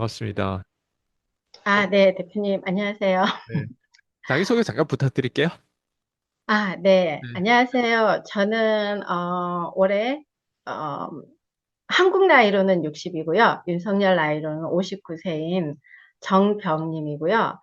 반갑습니다. 네, 대표님, 안녕하세요. 네. 자기소개 잠깐 부탁드릴게요. 네, 네. 안녕하세요. 저는, 올해, 어, 한국 나이로는 60이고요. 윤석열 나이로는 59세인 정병님이고요.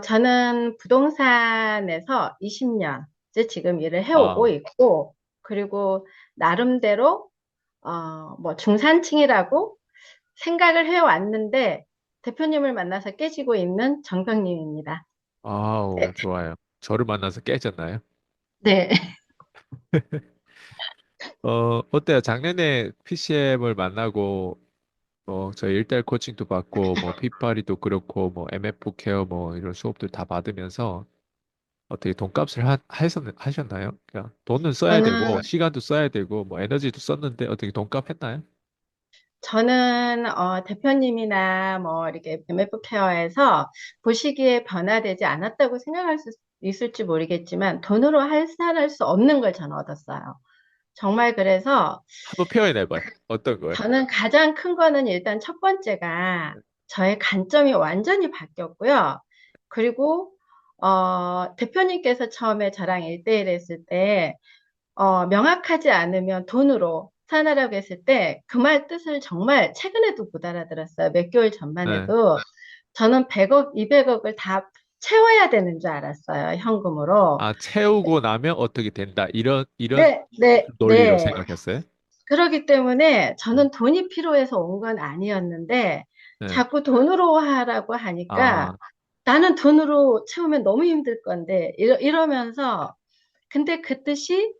저는 부동산에서 20년째 지금 일을 해오고 아, 있고, 그리고 나름대로, 뭐, 중산층이라고 생각을 해왔는데, 대표님을 만나서 깨지고 있는 정병님입니다. 아우, 좋아요. 저를 만나서 깨졌나요? 네. 어때요? 작년에 PCM을 만나고, 저희 일대일 코칭도 받고, 뭐, 핏바리도 그렇고, 뭐, MF 케어, 뭐, 이런 수업들 다 받으면서, 어떻게 돈값을 하셨나요? 그냥 돈은 써야 되고, 저는, 시간도 써야 되고, 뭐, 에너지도 썼는데, 어떻게 돈값 했나요? 대표님이나 뭐, 이렇게 MF 케어에서 보시기에 변화되지 않았다고 생각할 수 있을지 모르겠지만, 돈으로 할산할 수 없는 걸 저는 얻었어요. 정말 그래서, 한번 표현해봐요. 어떤 거예요? 저는 가장 큰 거는 일단 첫 번째가 저의 관점이 완전히 바뀌었고요. 그리고, 대표님께서 처음에 저랑 1대1 했을 때, 명확하지 않으면 돈으로 사나라고 했을 때 그 말 뜻을 정말 최근에도 못 알아들었어요. 몇 개월 전만 네. 해도 저는 100억, 200억을 다 채워야 되는 줄 알았어요. 현금으로. 아, 채우고 나면 어떻게 된다. 이런 네, 네, 논리로 네. 생각했어요? 그렇기 때문에 네. 저는 돈이 필요해서 온 건 아니었는데 네. 자꾸 돈으로 하라고 하니까 아, 나는 돈으로 채우면 너무 힘들 건데 이러면서 근데 그 뜻이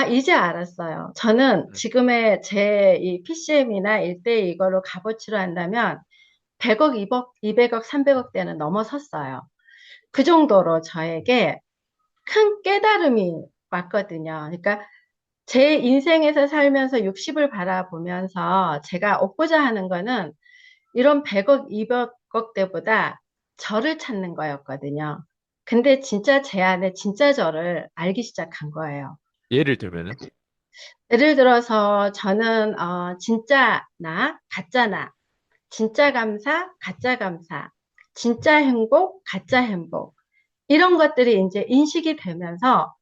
이제 알았어요. 저는 네. 지금의 제 이 PCM이나 일대 이거를 값어치로 한다면 100억, 200억, 300억대는 넘어섰어요. 그 정도로 저에게 큰 깨달음이 왔거든요. 그러니까 제 인생에서 살면서 60을 바라보면서 제가 얻고자 하는 거는 이런 100억, 200억대보다 저를 찾는 거였거든요. 근데 진짜 제 안에 진짜 저를 알기 시작한 거예요. 예를 들면은, 예를 들어서 저는 진짜 나, 가짜 나, 진짜 감사, 가짜 감사, 진짜 행복, 가짜 행복 이런 것들이 이제 인식이 되면서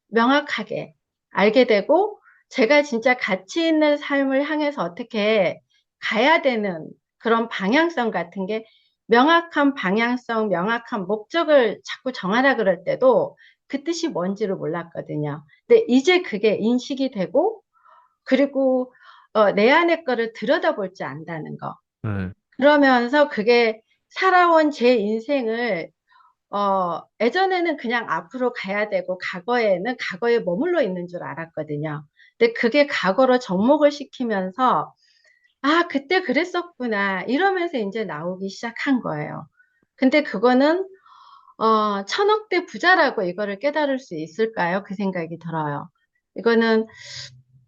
명확하게 알게 되고 제가 진짜 가치 있는 삶을 향해서 어떻게 가야 되는 그런 방향성 같은 게 명확한 방향성, 명확한 목적을 자꾸 정하라 그럴 때도 그 뜻이 뭔지를 몰랐거든요. 근데 이제 그게 인식이 되고 그리고 내 안의 거를 들여다볼 줄 안다는 거. 네. 그러면서 그게 살아온 제 인생을 예전에는 그냥 앞으로 가야 되고 과거에는 과거에 머물러 있는 줄 알았거든요. 근데 그게 과거로 접목을 시키면서 그때 그랬었구나 이러면서 이제 나오기 시작한 거예요. 근데 그거는 천억대 부자라고 이거를 깨달을 수 있을까요? 그 생각이 들어요. 이거는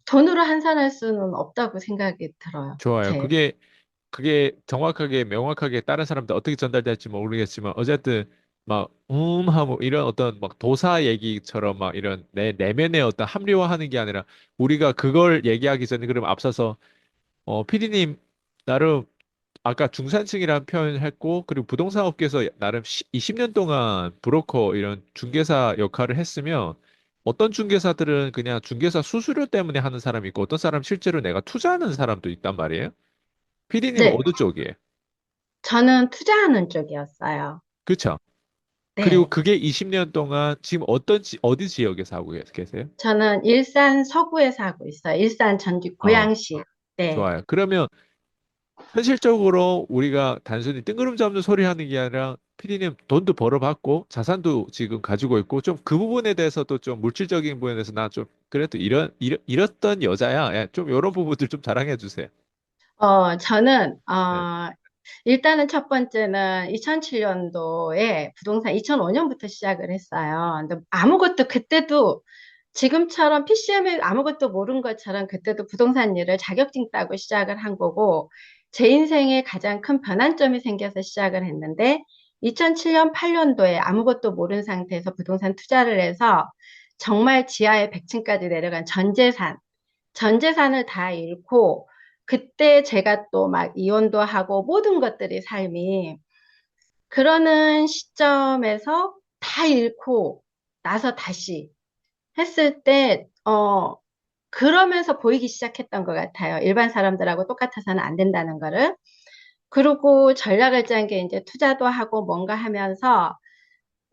돈으로 환산할 수는 없다고 생각이 들어요. 좋아요. 그게 정확하게, 명확하게 다른 사람들 어떻게 전달될지 모르겠지만, 어쨌든, 막, 하고 이런 어떤 막 도사 얘기처럼 막 이런 내면의 어떤 합리화하는 게 아니라, 우리가 그걸 얘기하기 전에 그럼 앞서서, 피디님, 나름, 아까 중산층이라는 표현을 했고, 그리고 부동산 업계에서 나름 20년 동안 브로커 이런 중개사 역할을 했으면 어떤 중개사들은 그냥 중개사 수수료 때문에 하는 사람이 있고 어떤 사람 실제로 내가 투자하는 사람도 있단 말이에요. 피디님은 네, 어느 쪽이에요? 저는 투자하는 쪽이었어요. 그렇죠? 그리고 네. 그게 20년 동안 지금 어디 지역에 사고 계세요? 저는 일산 서구에 살고 있어요. 일산 전주 어, 고양시. 네. 좋아요. 그러면 현실적으로 우리가 단순히 뜬구름 잡는 소리 하는 게 아니라 피디님 돈도 벌어봤고 자산도 지금 가지고 있고 좀 그 부분에 대해서도 좀 물질적인 부분에 대해서 나 좀 그래도 이랬던 여자야. 예, 좀 이런 부분들 좀 자랑해 주세요. 저는, 네. 일단은 첫 번째는 2007년도에 부동산 2005년부터 시작을 했어요. 근데 아무것도 그때도 지금처럼 PCM에 아무것도 모르는 것처럼 그때도 부동산 일을 자격증 따고 시작을 한 거고 제 인생에 가장 큰 변환점이 생겨서 시작을 했는데 2007년, 8년도에 아무것도 모르는 상태에서 부동산 투자를 해서 정말 지하에 100층까지 내려간 전 재산을 다 잃고 그때 제가 또 막 이혼도 하고 모든 것들이 삶이 그러는 시점에서 다 잃고 나서 다시 했을 때, 그러면서 보이기 시작했던 것 같아요. 일반 사람들하고 똑같아서는 안 된다는 거를. 그리고 전략을 짠 게 이제 투자도 하고 뭔가 하면서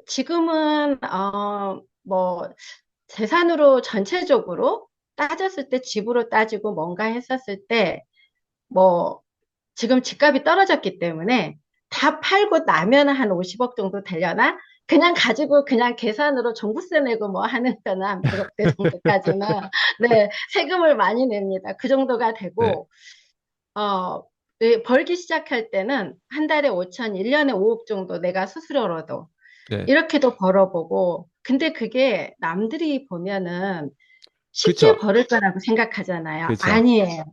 지금은, 뭐, 재산으로 전체적으로 따졌을 때 집으로 따지고 뭔가 했었을 때, 뭐, 지금 집값이 떨어졌기 때문에 다 팔고 나면 한 50억 정도 되려나? 그냥 가지고 그냥 계산으로 종부세 내고 뭐 하는 거는 한 100억대 정도까지는 네, 세금을 많이 냅니다. 그 정도가 네, 되고 벌기 시작할 때는 한 달에 5천, 1년에 5억 정도 내가 스스로로도 네. 이렇게도 벌어보고 근데 그게 남들이 보면은 쉽게 그쵸, 벌을 거라고 생각하잖아요. 그쵸. 아니에요.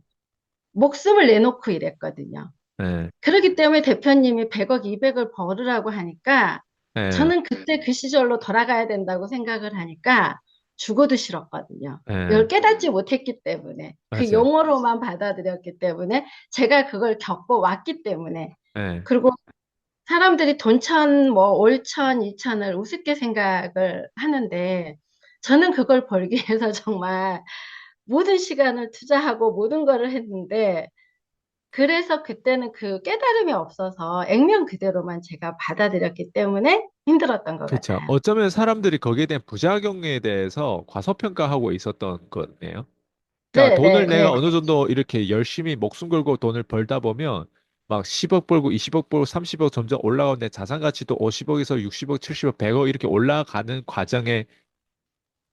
목숨을 내놓고 일했거든요. 네, 그렇기 때문에 대표님이 100억, 200을 벌으라고 하니까 네, 저는 그때 그 시절로 돌아가야 된다고 생각을 하니까 죽어도 싫었거든요. 이걸 네, 깨닫지 못했기 때문에 그 맞아요. 용어로만 받아들였기 때문에 제가 그걸 겪고 왔기 때문에 네, 그리고 사람들이 돈천, 뭐, 올천, 이천을 우습게 생각을 하는데, 저는 그걸 벌기 위해서 정말 모든 시간을 투자하고 모든 거를 했는데, 그래서 그때는 그 깨달음이 없어서 액면 그대로만 제가 받아들였기 때문에 힘들었던 것 그쵸. 같아요. 어쩌면 사람들이 거기에 대한 부작용에 대해서 과소평가하고 있었던 거네요. 그러니까 네, 네, 돈을 네. 내가 어느 정도 이렇게 열심히 목숨 걸고 돈을 벌다 보면 막 10억 벌고 20억 벌고 30억 점점 올라가는데 자산 가치도 50억에서 60억, 70억, 100억 이렇게 올라가는 과정에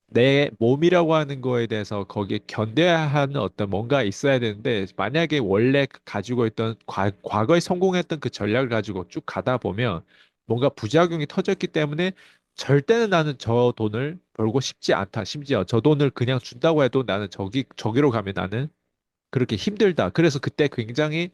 내 몸이라고 하는 거에 대해서 거기에 견뎌야 하는 어떤 뭔가 있어야 되는데 만약에 원래 가지고 있던 과거에 성공했던 그 전략을 가지고 쭉 가다 보면 뭔가 부작용이 터졌기 때문에 절대는 나는 저 돈을 벌고 싶지 않다. 심지어 저 돈을 그냥 준다고 해도 나는 저기로 가면 나는 그렇게 힘들다. 그래서 그때 굉장히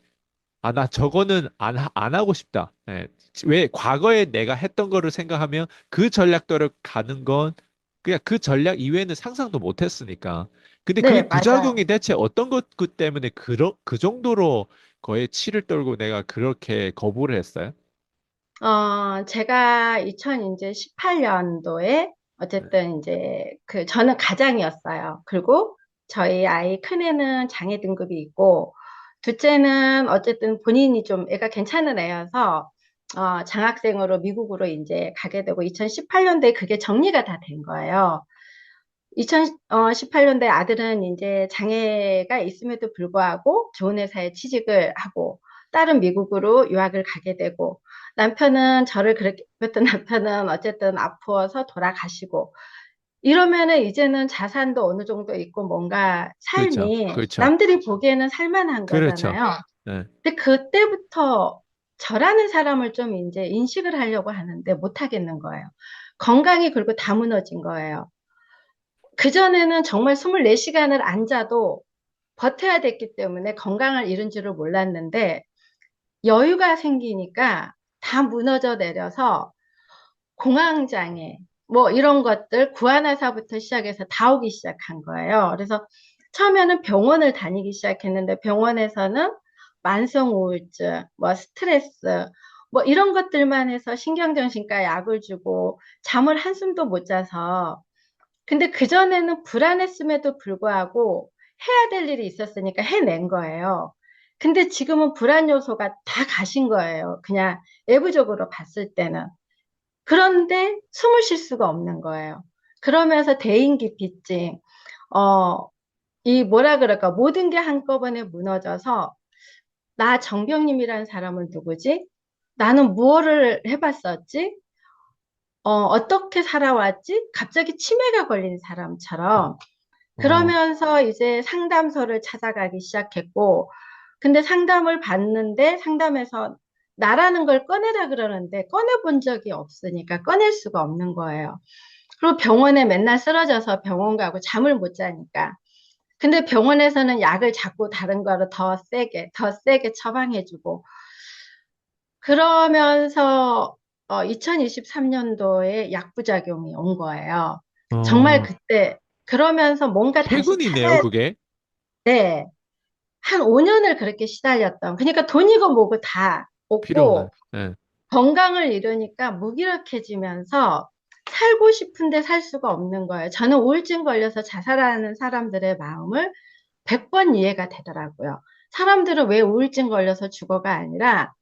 아, 나 저거는 안 하고 싶다. 예. 왜 과거에 내가 했던 거를 생각하면 그 전략대로 가는 건 그냥 그 전략 이외에는 상상도 못 했으니까. 근데 그게 네, 맞아요. 부작용이 대체 어떤 것 그 때문에 그 정도로 거의 치를 떨고 내가 그렇게 거부를 했어요? 제가 2018년도에 네. 어쨌든 이제 저는 가장이었어요. 그리고 저희 아이 큰애는 장애 등급이 있고, 둘째는 어쨌든 본인이 좀 애가 괜찮은 애여서, 장학생으로 미국으로 이제 가게 되고, 2018년도에 그게 정리가 다 된 거예요. 2018년도에 아들은 이제 장애가 있음에도 불구하고 좋은 회사에 취직을 하고 딸은 미국으로 유학을 가게 되고 남편은 저를 그렇게 했던 남편은 어쨌든 아프어서 돌아가시고 이러면은 이제는 자산도 어느 정도 있고 뭔가 그렇죠. 삶이 그렇죠. 남들이 보기에는 살만한 그렇죠. 거잖아요. 네. 근데 그때부터 저라는 사람을 좀 이제 인식을 하려고 하는데 못 하겠는 거예요. 건강이 그리고 다 무너진 거예요. 그전에는 정말 24시간을 앉아도 버텨야 됐기 때문에 건강을 잃은 줄을 몰랐는데 여유가 생기니까 다 무너져 내려서 공황장애, 뭐 이런 것들 구안화사부터 시작해서 다 오기 시작한 거예요. 그래서 처음에는 병원을 다니기 시작했는데 병원에서는 만성 우울증, 뭐 스트레스, 뭐 이런 것들만 해서 신경정신과 약을 주고 잠을 한숨도 못 자서 근데 그전에는 불안했음에도 불구하고 해야 될 일이 있었으니까 해낸 거예요. 근데 지금은 불안 요소가 다 가신 거예요. 그냥 외부적으로 봤을 때는. 그런데 숨을 쉴 수가 없는 거예요. 그러면서 대인기피증, 어, 이 뭐라 그럴까, 모든 게 한꺼번에 무너져서 나 정병님이라는 사람은 누구지? 나는 무엇을 해봤었지? 어떻게 살아왔지? 갑자기 치매가 걸린 사람처럼 어, 그러면서 이제 상담소를 찾아가기 시작했고, 근데 상담을 받는데 상담에서 나라는 걸 꺼내라 그러는데 꺼내본 적이 없으니까 꺼낼 수가 없는 거예요. 그리고 병원에 맨날 쓰러져서 병원 가고 잠을 못 자니까. 근데 병원에서는 약을 자꾸 다른 거로 더 세게 처방해주고, 그러면서 2023년도에 약부작용이 온 거예요. 정말 어, 그때, 그러면서 뭔가 다시 최근이네요, 찾아야 그게. 돼. 한 5년을 그렇게 시달렸던, 그러니까 돈이고 뭐고 다 필요 없는. 없고, 예. 건강을 잃으니까 무기력해지면서 살고 싶은데 살 수가 없는 거예요. 저는 우울증 걸려서 자살하는 사람들의 마음을 100번 이해가 되더라고요. 사람들은 왜 우울증 걸려서 죽어가 아니라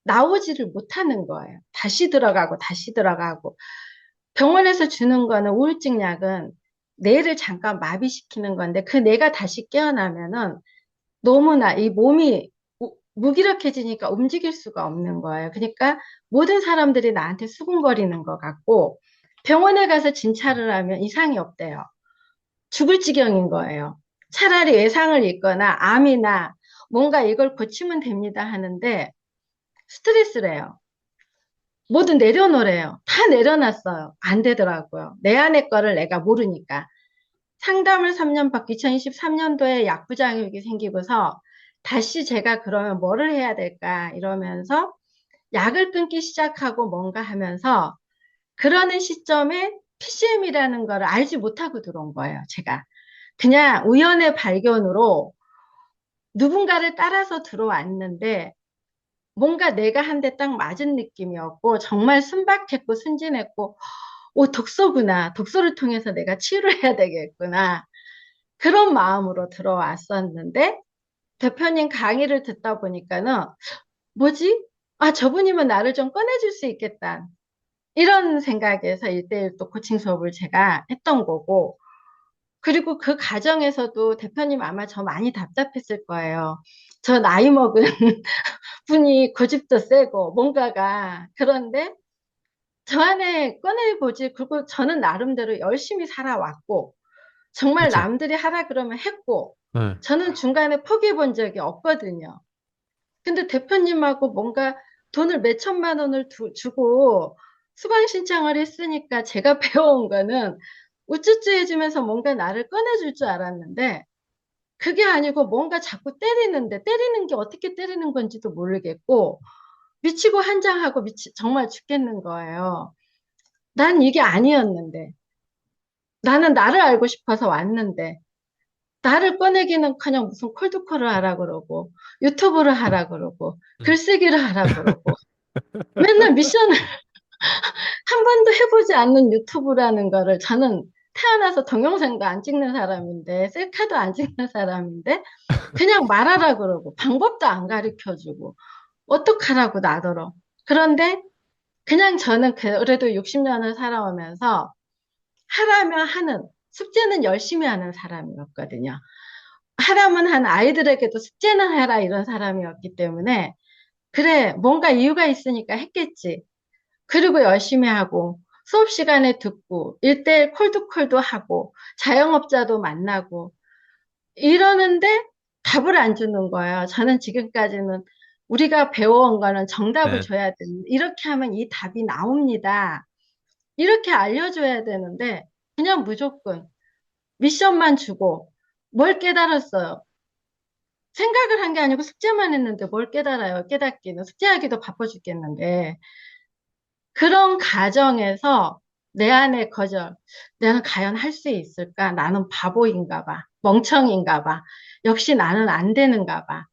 나오지를 못하는 거예요. 다시 들어가고 다시 들어가고. 병원에서 주는 거는 우울증 약은 뇌를 잠깐 마비시키는 건데 그 뇌가 다시 깨어나면은 너무나 이 몸이 무기력해지니까 움직일 수가 없는 거예요. 그러니까 모든 사람들이 나한테 수군거리는 것 같고 병원에 가서 진찰을 하면 이상이 없대요. 죽을 지경인 거예요. 차라리 외상을 입거나 암이나 뭔가 이걸 고치면 됩니다 하는데 스트레스래요. 모두 내려놓으래요. 다 내려놨어요. 안 되더라고요. 내 안의 거를 내가 모르니까. 상담을 3년 받고 2023년도에 약부작용이 생기고서 다시 제가 그러면 뭐를 해야 될까 이러면서 약을 끊기 시작하고 뭔가 하면서 그러는 시점에 PCM이라는 걸 알지 못하고 들어온 거예요, 제가. 그냥 우연의 발견으로 누군가를 따라서 들어왔는데 뭔가 내가 한 대 딱 맞은 느낌이었고 정말 순박했고 순진했고 독소구나. 독소를 통해서 내가 치유를 해야 되겠구나. 그런 마음으로 들어왔었는데 대표님 강의를 듣다 보니까는 뭐지? 아, 저분이면 나를 좀 꺼내줄 수 있겠다. 이런 생각에서 1대1 또 코칭 수업을 제가 했던 거고 그리고 그 과정에서도 대표님 아마 저 많이 답답했을 거예요. 저 나이 먹은 분이 고집도 세고 뭔가가 그런데 저 안에 꺼내보지. 그리고 저는 나름대로 열심히 살아왔고 정말 그쵸. 남들이 하라 그러면 했고 예. 저는 중간에 포기해 본 적이 없거든요. 근데 대표님하고 뭔가 돈을 몇 천만 원을 주고 수강 신청을 했으니까 제가 배워온 거는 우쭈쭈해지면서 뭔가 나를 꺼내줄 줄 알았는데 그게 아니고 뭔가 자꾸 때리는데 때리는 게 어떻게 때리는 건지도 모르겠고 미치고 한장하고 정말 죽겠는 거예요. 난 이게 아니었는데 나는 나를 알고 싶어서 왔는데 나를 꺼내기는커녕 무슨 콜드콜을 하라 그러고 유튜브를 하라 그러고 음. 글쓰기를 하라 그러고 맨날 미션을 한 번도 해보지 않는 유튜브라는 거를 저는 태어나서 동영상도 안 찍는 사람인데 셀카도 안 찍는 사람인데 그냥 말하라 그러고 방법도 안 가르쳐주고 어떡하라고 나더러 그런데 그냥 저는 그래도 60년을 살아오면서 하라면 하는 숙제는 열심히 하는 사람이었거든요. 하라면 한 아이들에게도 숙제는 해라 이런 사람이었기 때문에 그래 뭔가 이유가 있으니까 했겠지. 그리고 열심히 하고 수업 시간에 듣고 일대일 콜드콜도 하고 자영업자도 만나고 이러는데 답을 안 주는 거예요. 저는 지금까지는 우리가 배워온 거는 정답을 네. 줘야 되는 이렇게 하면 이 답이 나옵니다. 이렇게 알려줘야 되는데 그냥 무조건 미션만 주고 뭘 깨달았어요. 생각을 한 게 아니고 숙제만 했는데 뭘 깨달아요. 깨닫기는 숙제하기도 바빠 죽겠는데 그런 과정에서 내 안의 거절, 내가 과연 할 수 있을까? 나는 바보인가 봐. 멍청인가 봐. 역시 나는 안 되는가 봐.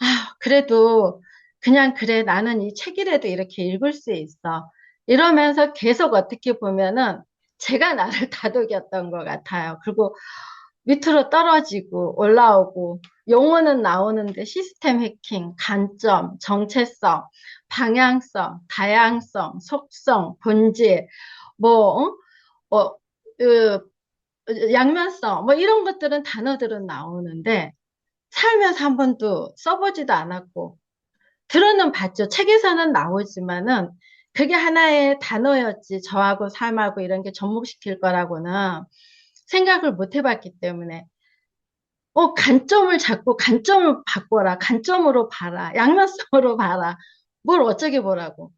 아, 그래도 그냥 그래. 나는 이 책이라도 이렇게 읽을 수 있어. 이러면서 계속 어떻게 보면은 제가 나를 다독였던 것 같아요. 그리고 밑으로 떨어지고 올라오고 용어는 나오는데 시스템 해킹, 관점, 정체성, 방향성, 다양성, 속성, 본질, 뭐, 그, 양면성, 뭐 이런 것들은 단어들은 나오는데 살면서 한 번도 써보지도 않았고 들어는 봤죠. 책에서는 나오지만은 그게 하나의 단어였지. 저하고 삶하고 이런 게 접목시킬 거라고는 생각을 못 해봤기 때문에 관점을 잡고 관점을 바꿔라. 관점으로 봐라. 양면성으로 봐라. 뭘 어쩌게 보라고.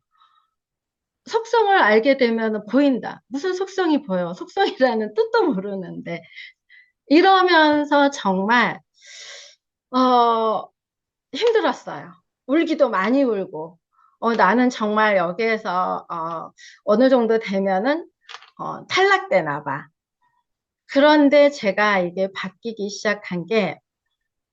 속성을 알게 되면 보인다. 무슨 속성이 보여? 속성이라는 뜻도 모르는데. 이러면서 정말, 어, 힘들었어요. 울기도 많이 울고. 나는 정말 여기에서, 어느 정도 되면은, 탈락되나 봐. 그런데 제가 이게 바뀌기 시작한 게,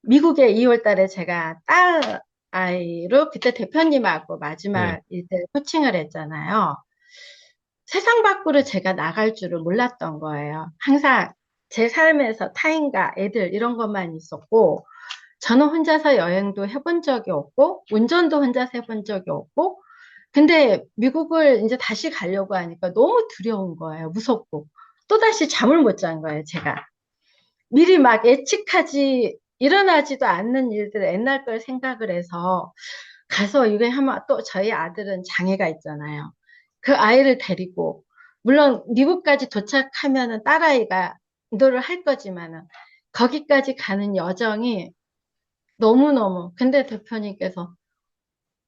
미국에 2월 달에 제가 딸 아이로 그때 대표님하고 네. 마지막 일대 코칭을 했잖아요. 세상 밖으로 제가 나갈 줄을 몰랐던 거예요. 항상 제 삶에서 타인과 애들 이런 것만 있었고, 저는 혼자서 여행도 해본 적이 없고, 운전도 혼자서 해본 적이 없고, 근데 미국을 이제 다시 가려고 하니까 너무 두려운 거예요. 무섭고. 또다시 잠을 못 잔 거예요, 제가. 미리 막 예측하지, 일어나지도 않는 일들 옛날 걸 생각을 해서 가서 이게 하면 또 저희 아들은 장애가 있잖아요. 그 아이를 데리고, 물론 미국까지 도착하면은 딸아이가 인도를 할 거지만은 거기까지 가는 여정이 너무너무. 근데 대표님께서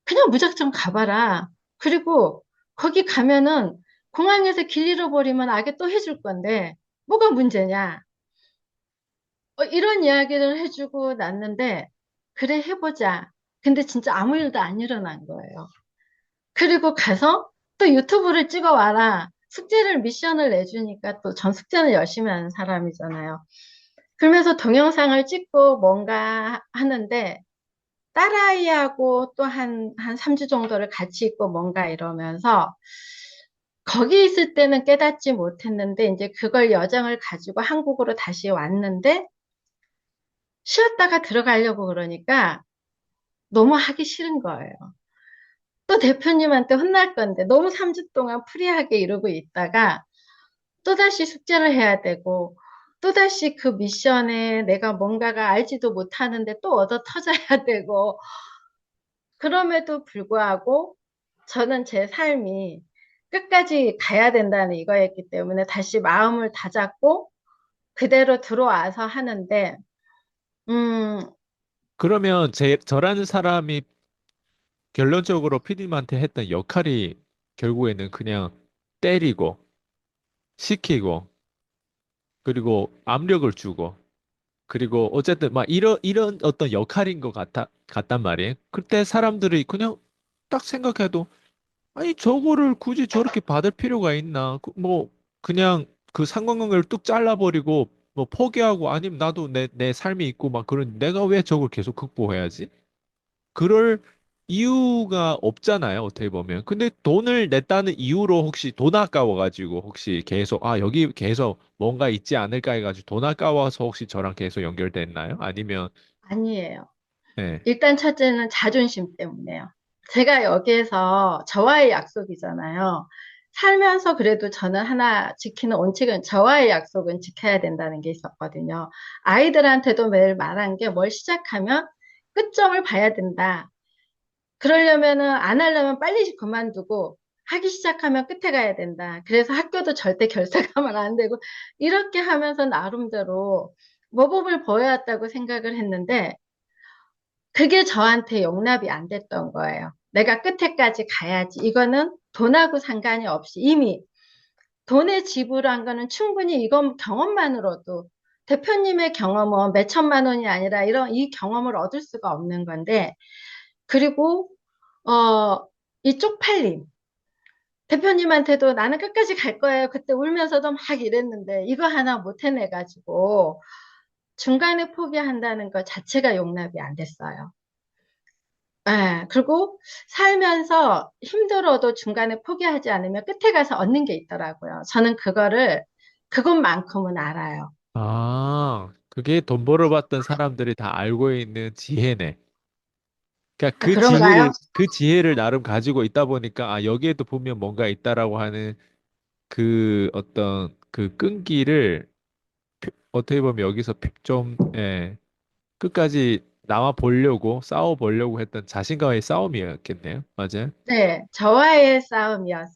그냥 무작정 가봐라. 그리고 거기 가면은 공항에서 길 잃어버리면 아게 또 해줄 건데 뭐가 문제냐. 이런 이야기를 해주고 났는데 그래 해보자. 근데 진짜 아무 일도 안 일어난 거예요. 그리고 가서 또 유튜브를 찍어 와라. 숙제를 미션을 내주니까 또 전 숙제는 열심히 하는 사람이잖아요. 그러면서 동영상을 찍고 뭔가 하는데 딸아이하고 또 한 3주 정도를 같이 있고 뭔가 이러면서 거기 있을 때는 깨닫지 못했는데 이제 그걸 여정을 가지고 한국으로 다시 왔는데 쉬었다가 들어가려고 그러니까 너무 하기 싫은 거예요. 또 대표님한테 혼날 건데 너무 3주 동안 프리하게 이러고 있다가 또다시 숙제를 해야 되고 또다시 그 미션에 내가 뭔가가 알지도 못하는데 또 얻어 터져야 되고 그럼에도 불구하고 저는 제 삶이 끝까지 가야 된다는 이거였기 때문에 다시 마음을 다잡고 그대로 들어와서 하는데, 음, 그러면 저라는 사람이 결론적으로 피디님한테 했던 역할이 결국에는 그냥 때리고, 시키고, 그리고 압력을 주고, 그리고 어쨌든 막 이런 어떤 역할인 것 같단 말이에요. 그때 사람들이 그냥 딱 생각해도 아니 저거를 굳이 저렇게 받을 필요가 있나? 뭐 그냥 그 상관관계를 뚝 잘라버리고 뭐 포기하고 아니면 나도 내 삶이 있고 막 그런 내가 왜 저걸 계속 극복해야지? 그럴 이유가 없잖아요, 어떻게 보면. 근데 돈을 냈다는 이유로 혹시 돈 아까워가지고 혹시 계속, 아, 여기 계속 뭔가 있지 않을까 해가지고 돈 아까워서 혹시 저랑 계속 연결됐나요? 아니면, 아니에요. 네. 일단 첫째는 자존심 때문에요. 제가 여기에서 저와의 약속이잖아요. 살면서 그래도 저는 하나 지키는 원칙은 저와의 약속은 지켜야 된다는 게 있었거든요. 아이들한테도 매일 말한 게 뭘 시작하면 끝점을 봐야 된다. 그러려면은 안 하려면 빨리 그만두고 하기 시작하면 끝에 가야 된다. 그래서 학교도 절대 결석하면 안 되고 이렇게 하면서 나름대로 모범을 보여왔다고 생각을 했는데 그게 저한테 용납이 안 됐던 거예요. 내가 끝에까지 가야지. 이거는 돈하고 상관이 없이 이미 돈의 지불한 거는 충분히 이건 경험만으로도 대표님의 경험은 몇 천만 원이 아니라 이런 이 경험을 얻을 수가 없는 건데 그리고 이 쪽팔림. 대표님한테도 나는 끝까지 갈 거예요. 그때 울면서도 막 이랬는데 이거 하나 못 해내가지고 중간에 포기한다는 것 자체가 용납이 안 됐어요. 예, 그리고 살면서 힘들어도 중간에 포기하지 않으면 끝에 가서 얻는 게 있더라고요. 저는 그것만큼은 알아요. 아, 그게 돈 벌어봤던 사람들이 다 알고 있는 지혜네. 그러니까 아, 그런가요? 그 지혜를 나름 가지고 있다 보니까, 아, 여기에도 보면 뭔가 있다라고 하는 그 어떤 그 끈기를 어떻게 보면 여기서 좀, 예, 끝까지 남아 보려고 싸워 보려고 했던 자신과의 싸움이었겠네요. 맞아요. 네, 저와의 싸움이었어요.